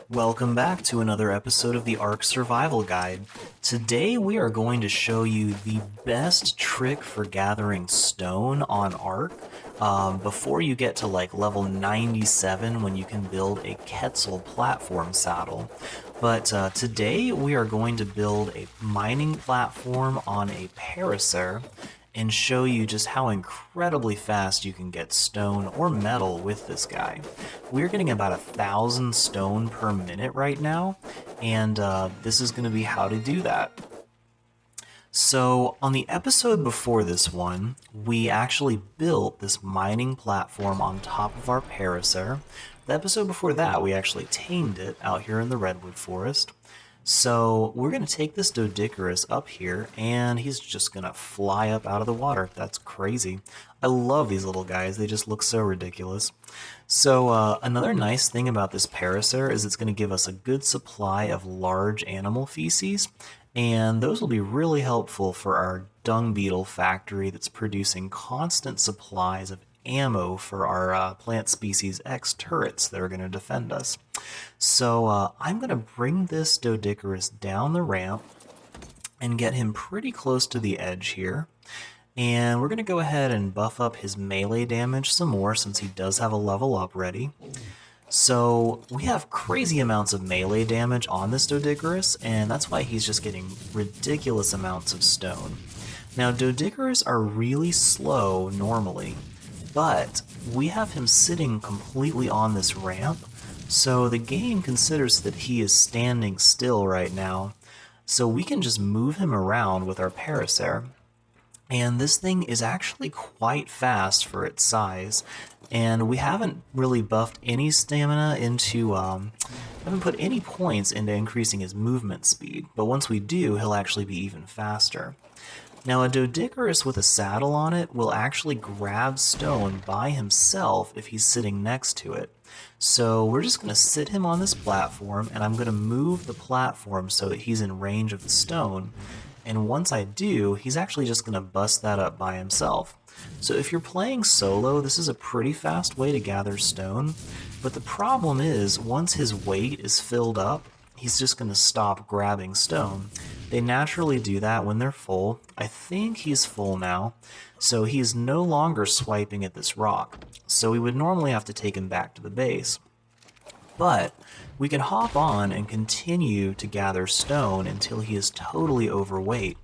Welcome back to another episode of the Ark Survival Guide. Today we are going to show you the best trick for gathering stone on Ark before you get to like level 97 when you can build a Quetzal platform saddle. But today we are going to build a mining platform on a Paracer and show you just how incredibly fast you can get stone or metal with this guy. We're getting about 1,000 stone per minute right now, and this is going to be how to do that. So on the episode before this one, we actually built this mining platform on top of our Paracer. The episode before that, we actually tamed it out here in the Redwood Forest. So we're going to take this Doedicurus up here, and he's just going to fly up out of the water. That's crazy. I love these little guys. They just look so ridiculous. So another nice thing about this Paracer is it's going to give us a good supply of large animal feces, and those will be really helpful for our dung beetle factory that's producing constant supplies of ammo for our plant species X turrets that are going to defend us. So I'm going to bring this Doedicurus down the ramp and get him pretty close to the edge here. And we're going to go ahead and buff up his melee damage some more since he does have a level up ready. So we have crazy amounts of melee damage on this Doedicurus, and that's why he's just getting ridiculous amounts of stone. Now Doedicurus are really slow normally, but we have him sitting completely on this ramp, so the game considers that he is standing still right now, so we can just move him around with our Paracer. And this thing is actually quite fast for its size, and we haven't really buffed any stamina into, haven't put any points into increasing his movement speed, but once we do, he'll actually be even faster. Now a Doedicurus with a saddle on it will actually grab stone by himself if he's sitting next to it. So we're just going to sit him on this platform, and I'm going to move the platform so that he's in range of the stone. And once I do, he's actually just going to bust that up by himself. So if you're playing solo, this is a pretty fast way to gather stone. But the problem is, once his weight is filled up, he's just going to stop grabbing stone. They naturally do that when they're full. I think he's full now, so he's no longer swiping at this rock. So we would normally have to take him back to the base. But we can hop on and continue to gather stone until he is totally overweight.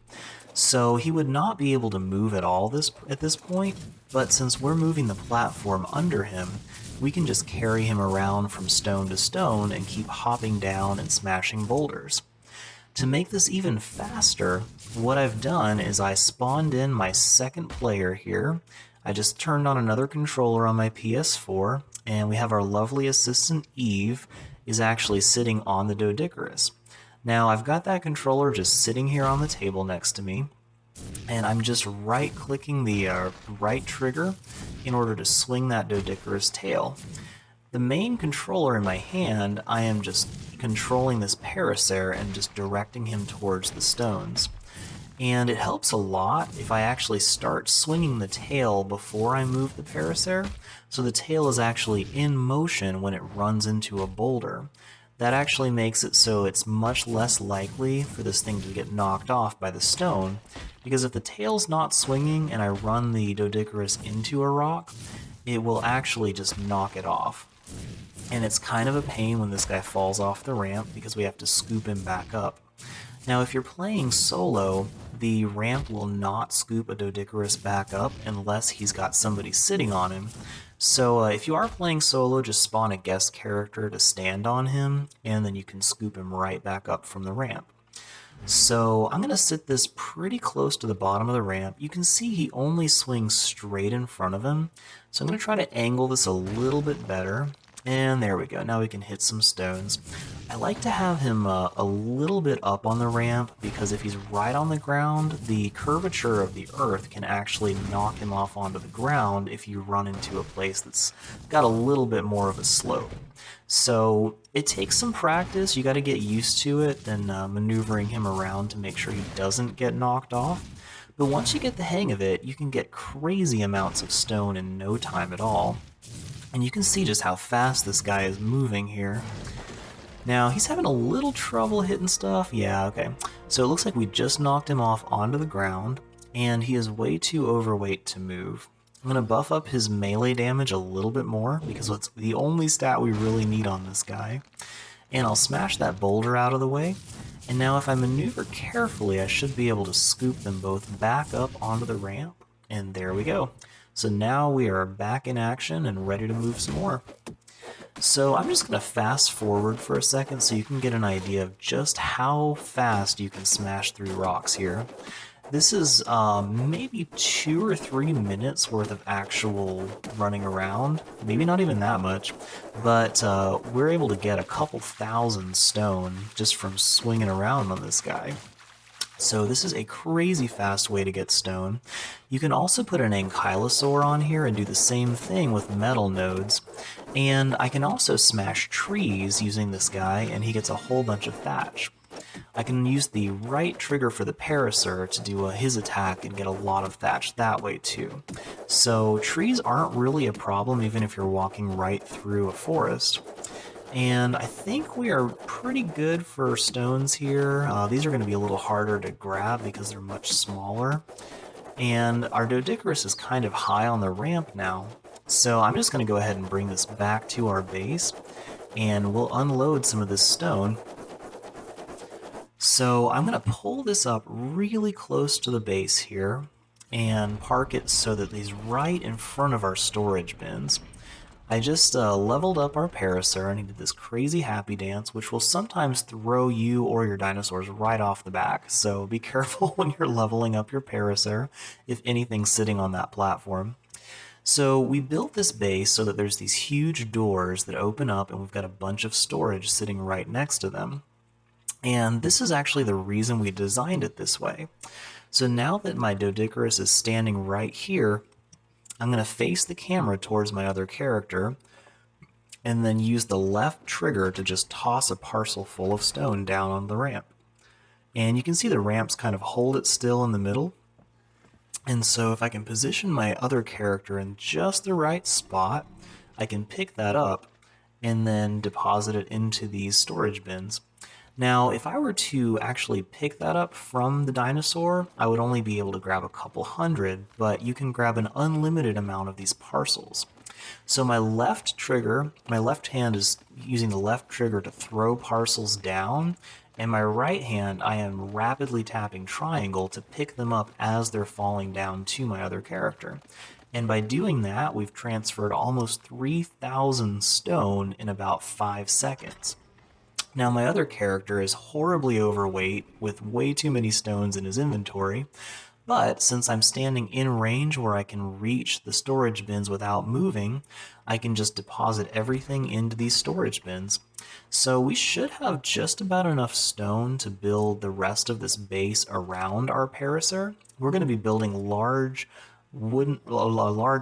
So he would not be able to move at all at this point, but since we're moving the platform under him, we can just carry him around from stone to stone and keep hopping down and smashing boulders. To make this even faster, what I've done is I spawned in my second player here. I just turned on another controller on my PS4, and we have our lovely assistant Eve is actually sitting on the Doedicurus. Now I've got that controller just sitting here on the table next to me, and I'm just right-clicking the right trigger in order to swing that Doedicurus tail. The main controller in my hand, I am just controlling this Paracer and just directing him towards the stones. And it helps a lot if I actually start swinging the tail before I move the Paracer, so the tail is actually in motion when it runs into a boulder. That actually makes it so it's much less likely for this thing to get knocked off by the stone, because if the tail's not swinging and I run the Doedicurus into a rock, it will actually just knock it off. And it's kind of a pain when this guy falls off the ramp because we have to scoop him back up. Now if you're playing solo, the ramp will not scoop a Doedicurus back up unless he's got somebody sitting on him. So if you are playing solo, just spawn a guest character to stand on him, and then you can scoop him right back up from the ramp. So I'm going to sit this pretty close to the bottom of the ramp. You can see he only swings straight in front of him. So I'm going to try to angle this a little bit better. And there we go. Now we can hit some stones. I like to have him a little bit up on the ramp because if he's right on the ground, the curvature of the earth can actually knock him off onto the ground if you run into a place that's got a little bit more of a slope. So it takes some practice. You got to get used to it and maneuvering him around to make sure he doesn't get knocked off. But once you get the hang of it, you can get crazy amounts of stone in no time at all. And you can see just how fast this guy is moving here. Now, he's having a little trouble hitting stuff. Yeah, okay. So it looks like we just knocked him off onto the ground, and he is way too overweight to move. I'm going to buff up his melee damage a little bit more, because it's the only stat we really need on this guy. And I'll smash that boulder out of the way. And now if I maneuver carefully, I should be able to scoop them both back up onto the ramp. And there we go. So now we are back in action and ready to move some more. So I'm just going to fast forward for a second so you can get an idea of just how fast you can smash through rocks here. This is maybe 2 or 3 minutes worth of actual running around, maybe not even that much, but we're able to get a couple thousand stone just from swinging around on this guy. So this is a crazy fast way to get stone. You can also put an ankylosaur on here and do the same thing with metal nodes. And I can also smash trees using this guy, and he gets a whole bunch of thatch. I can use the right trigger for the Paracer to do his attack and get a lot of thatch that way too. So trees aren't really a problem even if you're walking right through a forest. And I think we are pretty good for stones here. These are going to be a little harder to grab because they're much smaller. And our Doedicurus is kind of high on the ramp now. So I'm just going to go ahead and bring this back to our base. And we'll unload some of this stone. So I'm going to pull this up really close to the base here. And park it so that he's right in front of our storage bins. I just leveled up our Paracer and he did this crazy happy dance, which will sometimes throw you or your dinosaurs right off the back. So be careful when you're leveling up your Paracer if anything's sitting on that platform. So we built this base so that there's these huge doors that open up and we've got a bunch of storage sitting right next to them. And this is actually the reason we designed it this way. So now that my Doedicurus is standing right here, I'm going to face the camera towards my other character and then use the left trigger to just toss a parcel full of stone down on the ramp. And you can see the ramps kind of hold it still in the middle. And so if I can position my other character in just the right spot, I can pick that up and then deposit it into these storage bins. Now, if I were to actually pick that up from the dinosaur, I would only be able to grab a couple hundred, but you can grab an unlimited amount of these parcels. So my left hand is using the left trigger to throw parcels down, and my right hand, I am rapidly tapping triangle to pick them up as they're falling down to my other character. And by doing that, we've transferred almost 3,000 stone in about 5 seconds. Now my other character is horribly overweight with way too many stones in his inventory, but since I'm standing in range where I can reach the storage bins without moving, I can just deposit everything into these storage bins. So we should have just about enough stone to build the rest of this base around our Paracer. We're going to be building large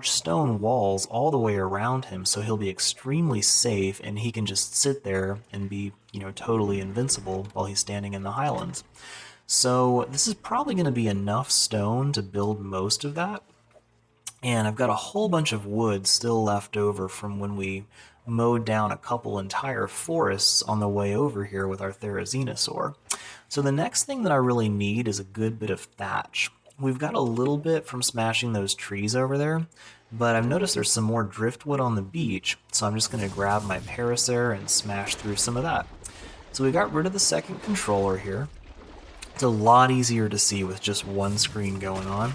stone walls all the way around him, so he'll be extremely safe and he can just sit there and be, totally invincible while he's standing in the highlands. So this is probably going to be enough stone to build most of that. And I've got a whole bunch of wood still left over from when we mowed down a couple entire forests on the way over here with our Therizinosaur. So the next thing that I really need is a good bit of thatch. We've got a little bit from smashing those trees over there, but I've noticed there's some more driftwood on the beach, so I'm just going to grab my Paracer and smash through some of that. So we got rid of the second controller here. It's a lot easier to see with just one screen going on.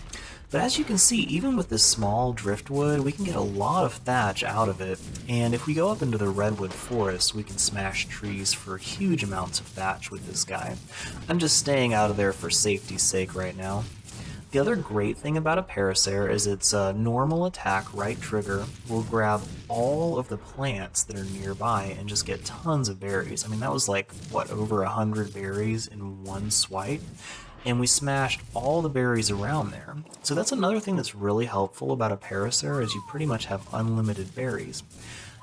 But as you can see, even with this small driftwood, we can get a lot of thatch out of it. And if we go up into the redwood forest, we can smash trees for huge amounts of thatch with this guy. I'm just staying out of there for safety's sake right now. The other great thing about a Paracer is its normal attack right trigger will grab all of the plants that are nearby and just get tons of berries. I mean, that was like, over 100 berries in one swipe? And we smashed all the berries around there. So that's another thing that's really helpful about a Paracer is you pretty much have unlimited berries.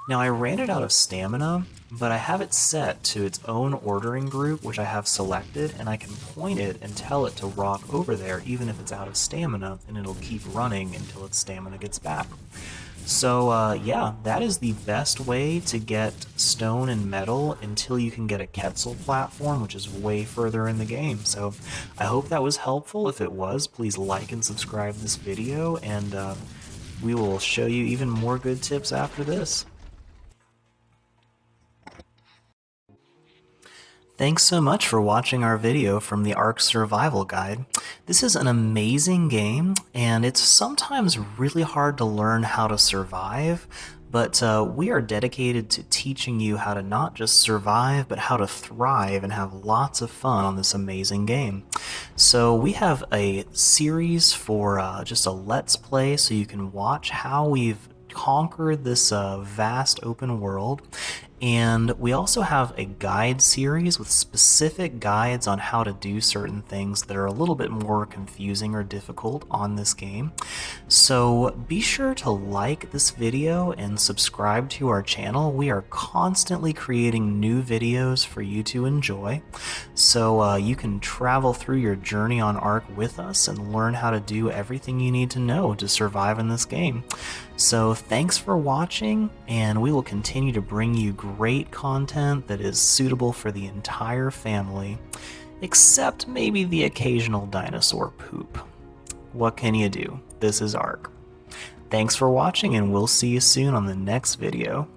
Now I ran it out of stamina, but I have it set to its own ordering group, which I have selected, and I can point it and tell it to rock over there even if it's out of stamina, and it'll keep running until its stamina gets back. So yeah, that is the best way to get stone and metal until you can get a Quetzal platform, which is way further in the game. So I hope that was helpful. If it was, please like and subscribe this video, and we will show you even more good tips after this. Thanks so much for watching our video from the Ark Survival Guide. This is an amazing game, and it's sometimes really hard to learn how to survive, but we are dedicated to teaching you how to not just survive, but how to thrive and have lots of fun on this amazing game. So we have a series for just a Let's Play, so you can watch how we've conquered this vast open world. And we also have a guide series with specific guides on how to do certain things that are a little bit more confusing or difficult on this game. So be sure to like this video and subscribe to our channel. We are constantly creating new videos for you to enjoy. So you can travel through your journey on Ark with us and learn how to do everything you need to know to survive in this game. So thanks for watching, and we will continue to bring you great content that is suitable for the entire family, except maybe the occasional dinosaur poop. What can you do? This is Ark. Thanks for watching, and we'll see you soon on the next video.